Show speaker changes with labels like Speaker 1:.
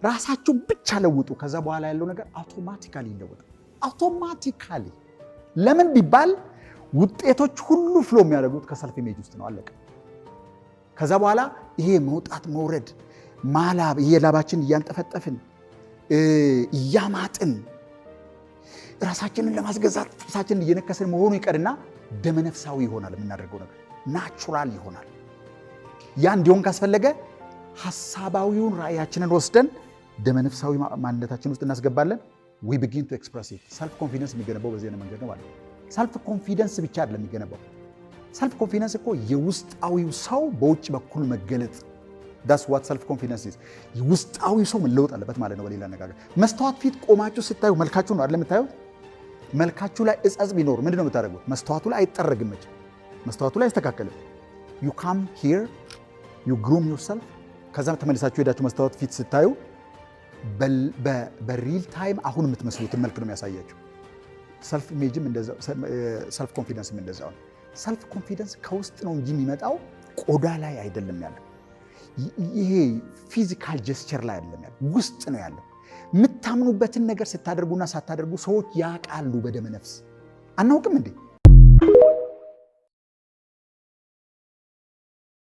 Speaker 1: ራሳችሁ ብቻ ለውጡ ከዛ በኋላ ያለው ነገር አውቶማቲካሊ ይለወጣል አውቶማቲካሊ ለምን ቢባል ውጤቶች ሁሉ ፍሎ የሚያደርጉት ከሰልፍ ኢሜጅ ውስጥ ነው አለቀ ከዛ በኋላ ይሄ መውጣት መውረድ ማላብ የላባችን እያንጠፈጠፍን እያማጥን ራሳችንን ለማስገዛት ራሳችንን እየነከሰን መሆኑ ይቀርና ደመነፍሳዊ ይሆናል የምናደርገው ነገር ናቹራል ይሆናል ያ እንዲሆን ካስፈለገ ሐሳባዊውን ራእያችንን ወስደን ደመነፍሳዊ ማንነታችን ውስጥ እናስገባለን we begin to express it self confidence የሚገነባው በዚህ መንገድ ነው ማለት self confidence ብቻ አይደለም የሚገነባው self confidence እኮ የውስጣዊው ሰው በውጭ በኩል መገለጥ that's what self confidence is የውስጣዊው ሰው መለወጥ አለበት ማለት ነው በሌላ አነጋገር መስታወት ፊት ቆማችሁ ስታዩ መልካችሁ ነው አይደል የምታዩት መልካችሁ ላይ እጸጽ ቢኖር ምንድነው የምታደርጉት መስታወቱ ላይ አይጠረግም መስታወቱ ላይ አይስተካከልም you come here you groom yourself ከዛ ተመልሳችሁ ሄዳችሁ መስታወት ፊት ስታዩ በሪል ታይም አሁን የምትመስሉትን መልክ ነው የሚያሳያችሁ ሰልፍ ኢሜጅም እንደዛው ሰልፍ ኮንፊደንስም እንደዛው ሰልፍ ኮንፊደንስ ከውስጥ ነው እንጂ የሚመጣው ቆዳ ላይ አይደለም ያለው ይሄ ፊዚካል ጀስቸር ላይ አይደለም ያለው ውስጥ ነው ያለው የምታምኑበትን ነገር ስታደርጉና ሳታደርጉ ሰዎች ያቃሉ በደመ ነፍስ አናውቅም እንዴ